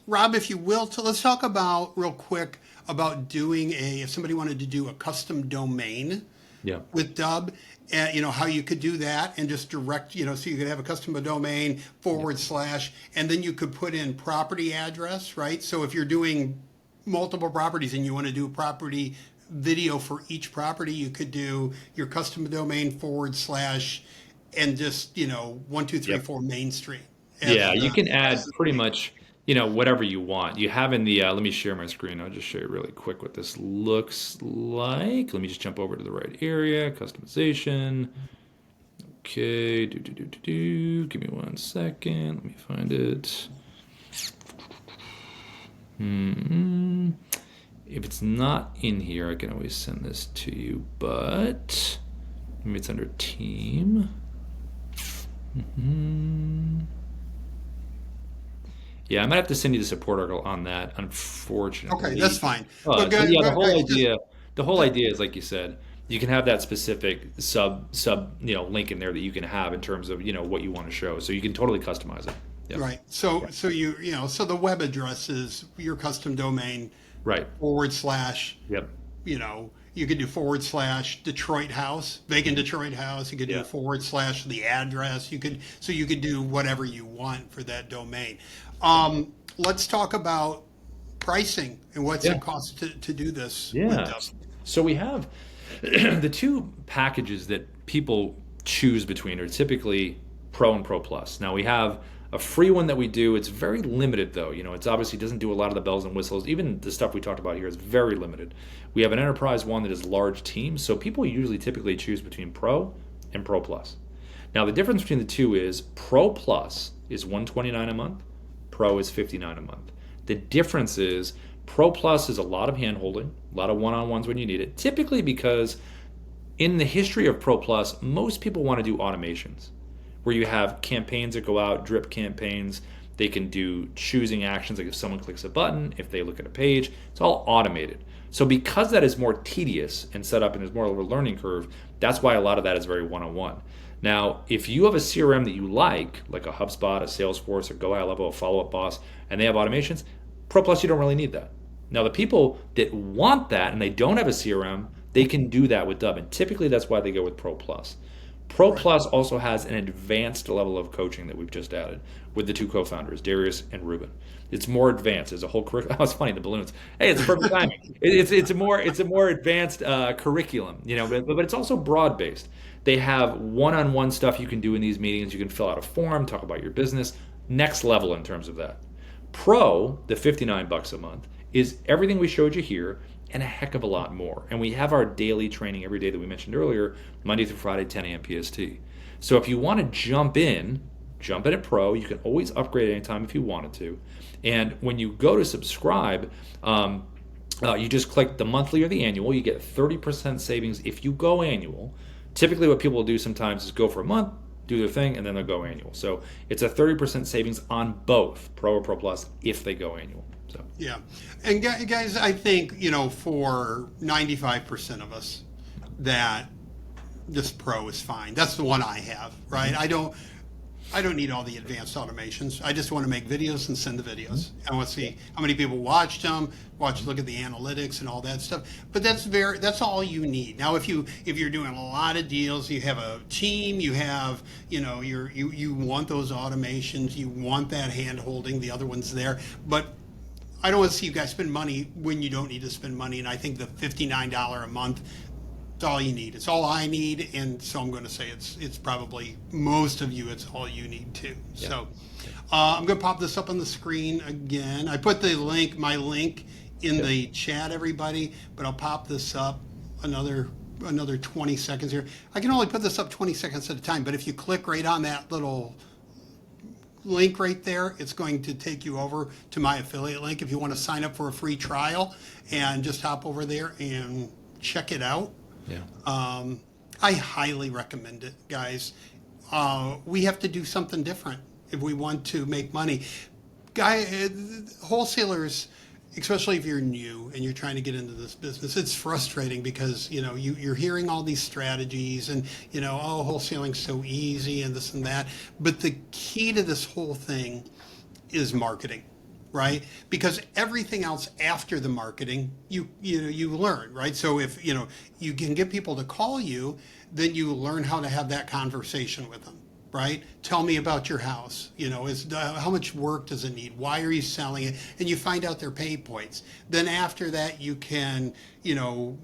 Rob, if you will, let's talk about real quick about doing if somebody wanted to do a custom domain Yeah. with Dubb, how you could do that and just direct, so you could have a custom domain / and then you could put in property address, right? So if you're doing multiple properties and you want to do a property video for each property, you could do your custom domain / and just, 1, 2, 3, Yep. 4 Main Street. Yeah, you can add pretty much, whatever you want. You have in the, let me share my screen. I'll just show you really quick what this looks like. Let me just jump over to the right area, customization. Okay, give me 1 second. Let me find it. If it's not in here, I can always send this to you, but maybe it's under team. Yeah, I might have to send you the support article on that, unfortunately. Okay, that's fine. But guys, yeah, guys, the whole idea is, like you said, you can have that specific sub link in there that you can have in terms of what you want to show. So you can totally customize it. Yep. Right. So so the web address is your custom domain Right. / Yep. you could do / Detroit house, vacant Detroit house. You could do Yeah. / the address. You could do whatever you want for that domain. Let's talk about pricing and what's Yeah. it cost to do this with Yeah. Dubb. So we have the two packages that people choose between are typically Pro and Pro Plus. Now we have a free one that we do. It's very limited though. It's obviously doesn't do a lot of the bells and whistles. Even the stuff we talked about here is very limited. We have an enterprise one that is large teams. So people usually typically choose between Pro and Pro Plus. Now the difference between the two is Pro Plus is $129 a month. Pro is $59 a month. The difference is Pro Plus is a lot of hand-holding, a lot of one-on-ones when you need it, typically because in the history of Pro Plus, most people want to do automations where you have campaigns that go out, drip campaigns. They can do choosing actions, like if someone clicks a button, if they look at a page, it's all automated. So because that is more tedious and set up and there's more of a learning curve, that's why a lot of that is very one-on-one. Now, if you have a CRM that you like a HubSpot, a Salesforce, a Go High Level, a Follow Up Boss, and they have automations, Pro Plus, you don't really need that. Now, the people that want that and they don't have a CRM, they can do that with Dubb, and typically that's why they go with Pro Plus. Pro Plus also has an advanced level of coaching that we've just added with the two co-founders, Darius and Ruben. It's more advanced. There's a whole curriculum. Oh, it's funny, the balloons. Hey, it's perfect timing. It's a more advanced curriculum, but it's also broad based. They have one-on-one stuff you can do in these meetings. You can fill out a form, talk about your business. Next level in terms of that. Pro, the $59 a month, is everything we showed you here and a heck of a lot more. And we have our daily training every day that we mentioned earlier, Monday through Friday, 10 a.m. PST. So if you want to jump in at Pro. You can always upgrade anytime if you wanted to. And when you go to subscribe, you just click the monthly or the annual. You get 30% savings if you go annual. Typically what people will do sometimes is go for a month, do their thing, and then they'll go annual. So it's a 30% savings on both Pro or Pro Plus if they go annual. So Yeah. And guys, I think, for 95% of us, that this Pro is fine. That's the one I have, right? I don't need all the advanced automations. I just want to make videos and send the videos. I want to see how many people watched them, look at the analytics and all that stuff. But that's all you need. Now, if you're doing a lot of deals, you have a team, you have, you want those automations, you want that hand holding, the other one's there. But I don't want to see you guys spend money when you don't need to spend money. And I think the $59 a month, it's all you need. It's all I need, and so I'm going to say it's probably most of you. It's all you need too. Yeah. So I'm going to pop this up on the screen again. I put my link in the chat, everybody. But I'll pop this up another 20 seconds here. I can only put this up 20 seconds at a time. But if you click right on that little link right there, it's going to take you over to my affiliate link if you want to sign up for a free trial, and just hop over there and check it out. Yeah. I highly recommend it, guys. We have to do something different if we want to make money. Wholesalers, especially if you're new and you're trying to get into this business, it's frustrating because you're hearing all these strategies and wholesaling's so easy and this and that. But the key to this whole thing is marketing. Right? Because everything else after the marketing, you learn, right? So if, you can get people to call you, then you learn how to have that conversation with them, right? Tell me about your house. How much work does it need? Why are you selling it? And you find out their pain points. Then after that, you can,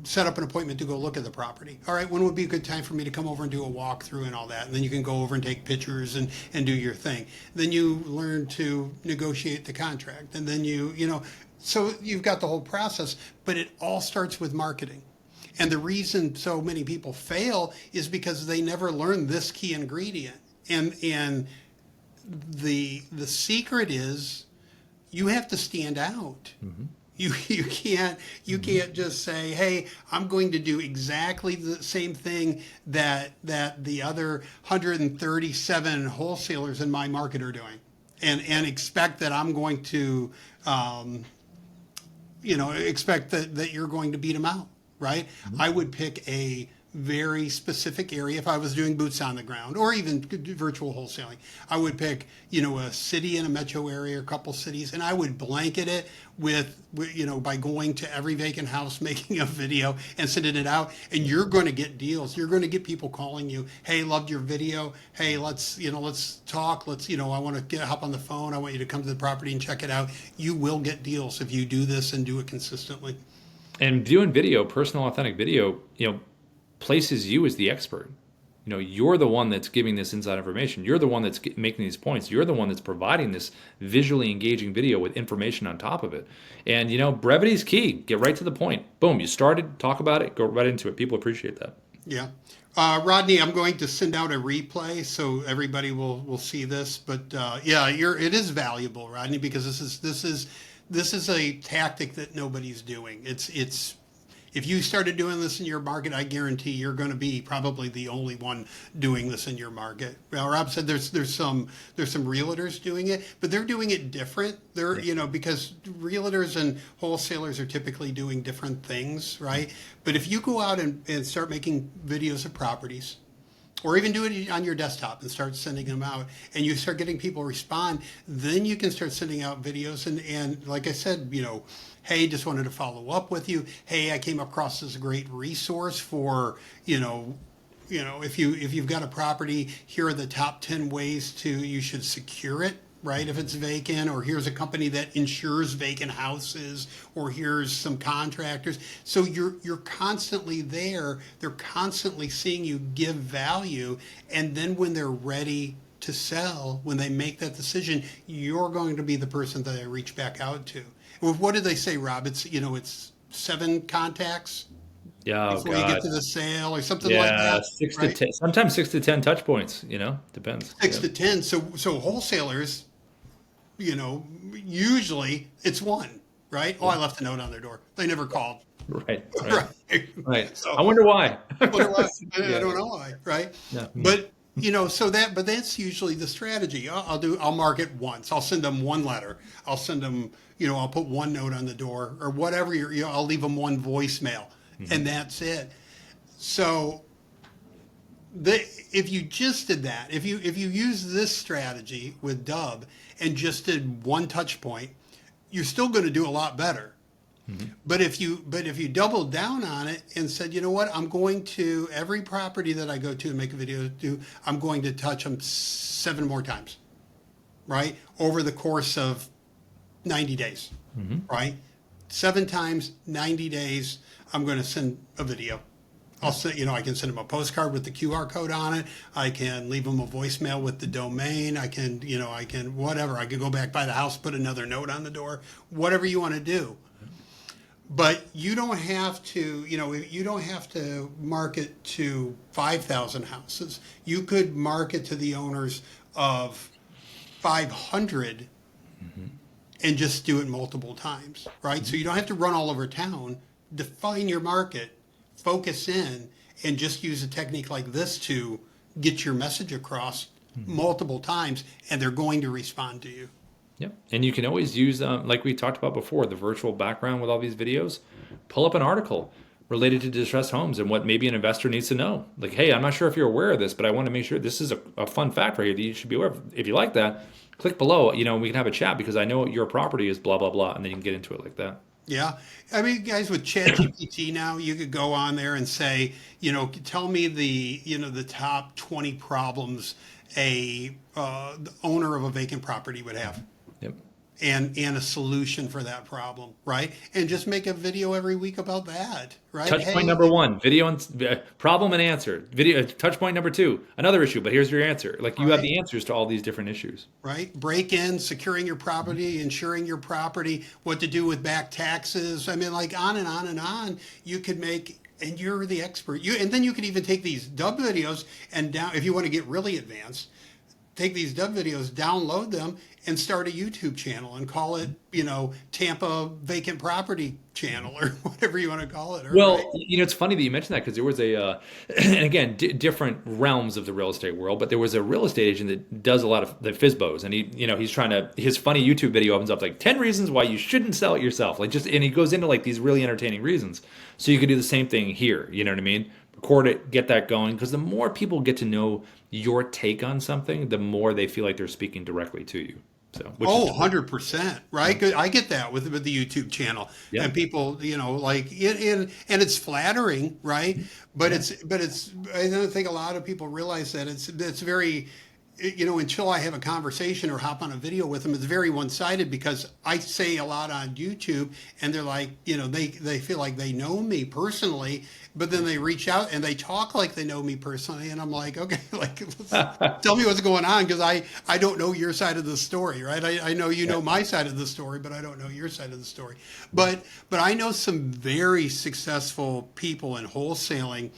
set up an appointment to go look at the property. All right, when would be a good time for me to come over and do a walkthrough and all that? And then you can go over and take pictures and do your thing. Then you learn to negotiate the contract. And then so you've got the whole process, but it all starts with marketing. And the reason so many people fail is because they never learn this key ingredient. And the secret is you have to stand out. Mm-hmm. You can't just say, hey, I'm going to do exactly the same thing that the other 137 wholesalers in my market are doing, and expect that I'm going to expect that you're going to beat them out, right? Mm-hmm. I would pick a very specific area. If I was doing boots on the ground or even virtual wholesaling, I would pick, a city in a metro area, a couple cities, and I would blanket it with by going to every vacant house, making a video and sending it out. And you're going to get deals. You're going to get people calling you. Hey, loved your video. Hey, let's talk. I want to hop on the phone. I want you to come to the property and check it out. You will get deals if you do this and do it consistently. And doing video, personal authentic video, places you as the expert. You're the one that's giving this inside information. You're the one that's making these points. You're the one that's providing this visually engaging video with information on top of it. And, brevity is key. Get right to the point. Boom, you started, talk about it, go right into it. People appreciate that. Yeah. Rodney, I'm going to send out a replay so everybody will see this. But it is valuable, Rodney, because this is a tactic that nobody's doing. It's if you started doing this in your market, I guarantee you're going to be probably the only one doing this in your market. Well, Rob said there's some realtors doing it, but they're doing it different. They're because realtors and wholesalers are typically doing different things, right? But if you go out and start making videos of properties, or even do it on your desktop and start sending them out, and you start getting people respond, then you can start sending out videos. And like I said, hey, just wanted to follow up with you. Hey, I came across this great resource for, if you've got a property, here are the top 10 ways you should secure it, right? If it's vacant, or here's a company that insures vacant houses, or here's some contractors. So you're constantly there. They're constantly seeing you give value. And then when they're ready to sell, when they make that decision, you're going to be the person that I reach back out to. Well, what did they say, Rob? It's 7 contacts Yeah, oh before you get God. to the sale or something like Yeah, that, six to right? ten, sometimes 6 to 10 touch points, depends. Six Yeah. to ten. So wholesalers, you know, usually it's one, right? Oh, I left a note on their door. They never called, Right, right, right? right. I So wonder why. wonder why? I Yeah. don't know why, right? Yeah. Hmm. But but that's usually the strategy. I'll market once. I'll send them one letter. I'll send them, I'll put one note on the door or whatever. I'll leave them one voicemail, Hmm. and that's it. So if you just did that, if you use this strategy with Dubb and just did one touch point, you're still going to do a lot better. Hmm. But if you doubled down on it and said, you know what, I'm going to every property that I go to and make a video to, I'm going to touch them 7 more times, right? Over the course of 90 days, Hmm. right? 7 times, 90 days, I'm going to send a video. I'll Yeah. send, I can send them a postcard with the QR code on it. I can leave them a voicemail with the domain. I can whatever. I can go back by the house, put another note on the door, whatever you want to do. But you don't have to, you don't have to market to 5,000 houses. You could market to the owners of 500 Hmm. and just do it multiple times, right? So you don't have to run all over town. Define your market, focus in, and just use a technique like this to get your message across Hmm. multiple times, and they're going to respond to you. Yep. And you can always use, like we talked about before, the virtual background with all these videos. Pull up an article related to distressed homes and what maybe an investor needs to know. Like, hey, I'm not sure if you're aware of this, but I want to make sure this is a fun fact right here that you should be aware of. If you like that, click below, we can have a chat because I know your property is blah, blah, blah. And then you can get into it like that. Yeah. I mean, guys, with ChatGPT now, you could go on there and say, tell me the top 20 problems the owner of a vacant property would have. Yep. And a solution for that problem, right? And just make a video every week about that, right? Touch point Hey, number one, video and problem and answer. Video touch point number two, another issue, but here's your answer. Like you have right, the answers to all these different issues. right. Break in, securing your Mhm. property, insuring your property, what to do with back taxes. I mean, like on and on and on. You could make, and you're the expert. And then you could even take these Dubb videos and down if you want to get really advanced. Take these Dubb videos, download them, and start a YouTube channel and call it, Tampa Vacant Property Channel or whatever you want to call it. All right. Well, it's funny that you mentioned that because there was and again, different realms of the real estate world, but there was a real estate agent that does a lot of the FISBOs, and he's trying to, his funny YouTube video opens up like 10 reasons why you shouldn't sell it yourself, and he goes into like these really entertaining reasons. So you could do the same thing here. You know what I mean? Record it, get that going, because the more people get to know your take on something, the more they feel like they're speaking directly to you. So, which is Oh, cool. 100%, right? 'Cause I get that with the YouTube channel Yeah, and people, like and it's flattering, right? But yeah, it's I don't think a lot of people realize that it's very until I have a conversation or hop on a video with them, it's very one-sided because I say a lot on YouTube and they're like, they feel like they know me personally, but then they reach out and they talk like they know me personally. And I'm like, okay, like, tell me what's going on because I don't know your side of the story, right? I know you yeah. know my side of the story, but I don't know your side of the story. But I know some very successful people in wholesaling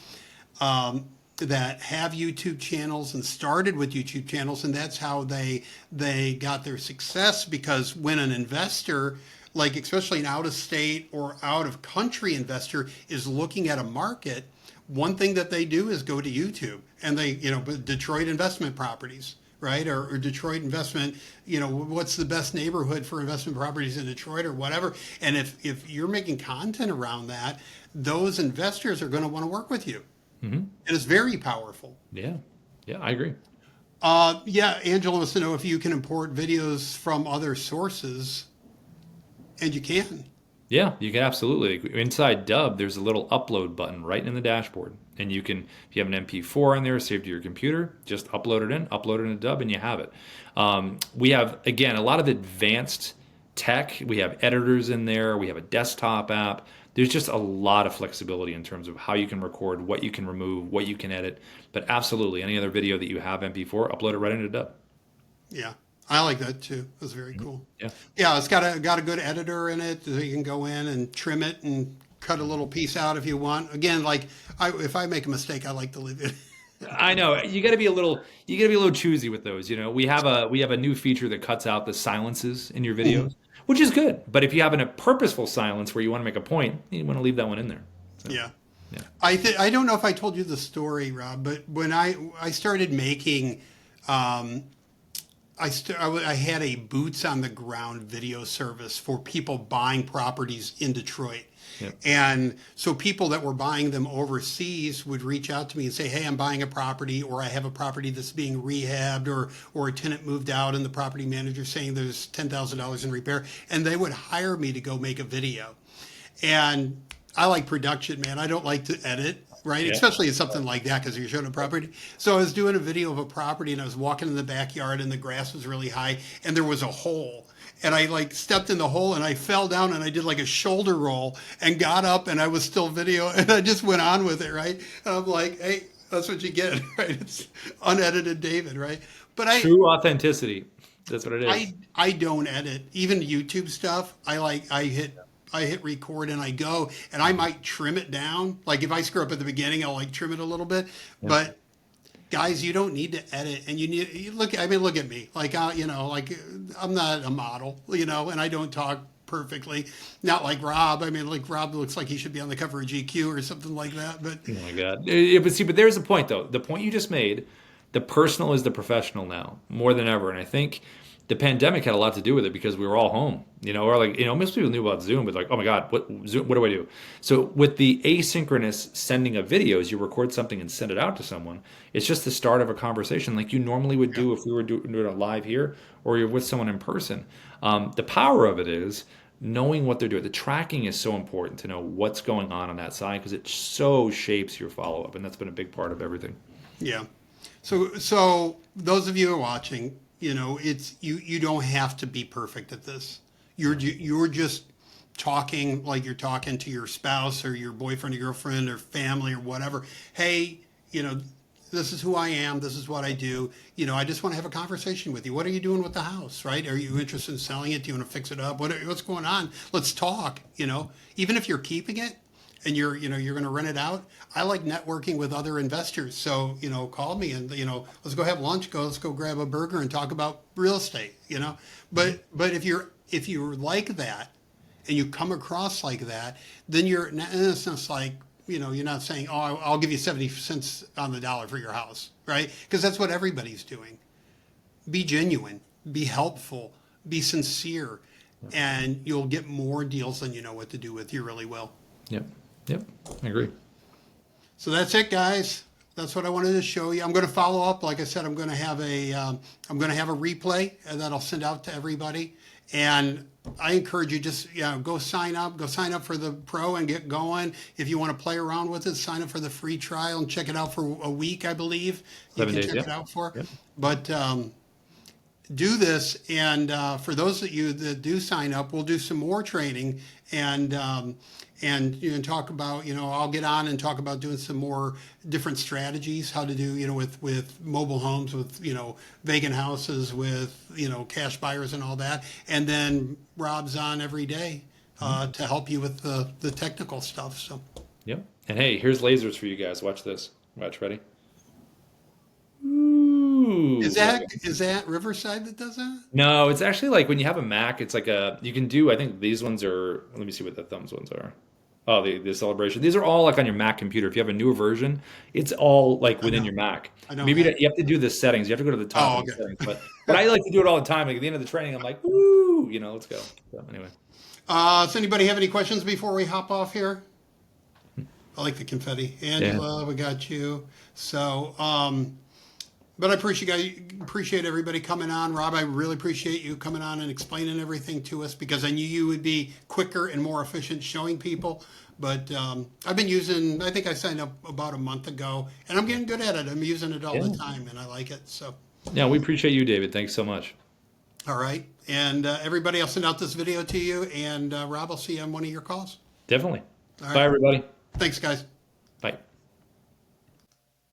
that have YouTube channels and started with YouTube channels, and that's how they got their success. Because when an investor, like especially an out of state or out of country investor, is looking at a market, one thing that they do is go to YouTube and they, Detroit investment properties, right? Or Detroit investment, what's the best neighborhood for investment properties in Detroit or whatever. And if you're making content around that, those investors are going to want to work with you. Hmm. And it's very powerful. Yeah, yeah, I agree. Yeah, Angela wants to know if you can import videos from other sources, and you can. Yeah, you can absolutely. Inside Dubb, there's a little upload button right in the dashboard. And you can, if you have an MP4 on there saved to your computer, just upload it in Dubb, and you have it. We have, again, a lot of advanced tech. We have editors in there. We have a desktop app. There's just a lot of flexibility in terms of how you can record, what you can remove, what you can edit. But absolutely, any other video that you have MP4, upload it right into Dubb. Yeah. I like that too. That's very cool. Yeah. Yeah, it's got a good editor in it. So you can go in and trim it and cut a little piece out if you want. Again, like if I make a mistake, I like to leave it. I know you got to be a little choosy with those. We have a new feature that cuts out the silences in your Mhm. videos, which is good. But if you have a purposeful silence where you want to make a point, you want to leave that one in there. So, Yeah. yeah. I don't know if I told you the story, Rob, but when I started making, um, I had a boots on the ground video service for people buying properties in Detroit. Yep. And so people that were buying them overseas would reach out to me and say, "Hey, I'm buying a property, or I have a property that's being rehabbed, or a tenant moved out, and the property manager saying there's $10,000 in repair," and they would hire me to go make a video. And I like production, man. I don't like to edit, right? Yeah. Especially in something like that because you're showing a property. So I was doing a video of a property and I was walking in the backyard and the grass was really high and there was a hole. And I like stepped in the hole and I fell down and I did like a shoulder roll and got up and I was still video and I just went on with it, right? And I'm like, hey, that's what you get, right? It's unedited David, right? But True authenticity. That's what it is. I don't edit even YouTube stuff. I hit record and I go and I might trim it down. Like if I screw up at the beginning, I'll like trim it a little bit. Yeah. But guys, you don't need to edit and you look. I mean, look at me. Like like I'm not a model, and I don't talk perfectly. Not like Rob. I mean, like Rob looks like he should be on the cover of GQ or something like that. But Oh my God. Yeah, but there's the point though. The point you just made, the personal is the professional now more than ever. And I think the pandemic had a lot to do with it because we were all home, or like, most people knew about Zoom, but like, oh my God, what Zoom, what do I do? So with the asynchronous sending of videos, you record something and send it out to someone. It's just the start of a conversation like you normally would yeah, do if we were doing it live here or you're with someone in person. The power of it is knowing what they're doing. The tracking is so important to know what's going on that side because it so shapes your follow up, and that's been a big part of everything. yeah. So those of you who are watching, it's you don't have to be perfect at this. You're just talking like you're talking to your spouse or your boyfriend or girlfriend or family or whatever. Hey, you know, this is who I am. This is what I do. I just want to have a conversation with you. What are you doing with the house, right? Are you interested in selling it? Do you want to fix it up? What's going on? Let's talk. Even if you're keeping it and you're going to rent it out. I like networking with other investors. So, call me and, let's go have lunch. Let's go grab a burger and talk about real estate. But if you're like that and you come across like that, then you're, in a sense, like, you're not saying, oh, I'll give you 70 cents on the dollar for your house, right? Because that's what everybody's doing. Be genuine, be helpful, be sincere, and you'll get more deals than you know what to do with. You really will. Yep. Yep. I agree. So that's it, guys. That's what I wanted to show you. I'm going to follow up. Like I said, I'm going to have a replay that I'll send out to everybody. And I encourage you just go sign up. Go sign up for the pro and get going. If you want to play around with it, sign up for the free trial and check it out for a week. I believe you 7 can days. check Yep. it out for. Yep. But do this, and for those of you that do sign up, we'll do some more training and you can talk about, I'll get on and talk about doing some more different strategies, how to do, with mobile homes, with, vacant houses, with, cash buyers and all that. And then Rob's on every day to help you with the technical stuff. So, Yep. And hey, here's lasers for you guys. Watch this. Watch, ready? Ooh. is that Riverside that does that? No, it's actually like when you have a Mac, it's like you can do, I think these ones are, let me see what the thumbs ones are. Oh, the celebration. These are all like on your Mac computer. If you have a newer version, it's all like I within know. your Mac. I don't Maybe have. you have to do the settings. You have to go to the top Oh, of the okay. settings. But I like to do it all the time. Like at the end of the training, I'm like, woo, let's go. So anyway. Does anybody have any questions before we hop off here? I like the confetti. Yeah. Angela, we got you. So, but I appreciate everybody coming on. Rob, I really appreciate you coming on and explaining everything to us because I knew you would be quicker and more efficient showing people. But I've been I think I signed up about a month ago, and I'm getting good at it. I'm using it all Yeah. the time, and I like it. So, Yeah, we appreciate you, David. Thanks so much. all right. And everybody, I'll send out this video to you, and Rob, I'll see you on one of your calls. Definitely. All Bye, right. everybody. Thanks, guys.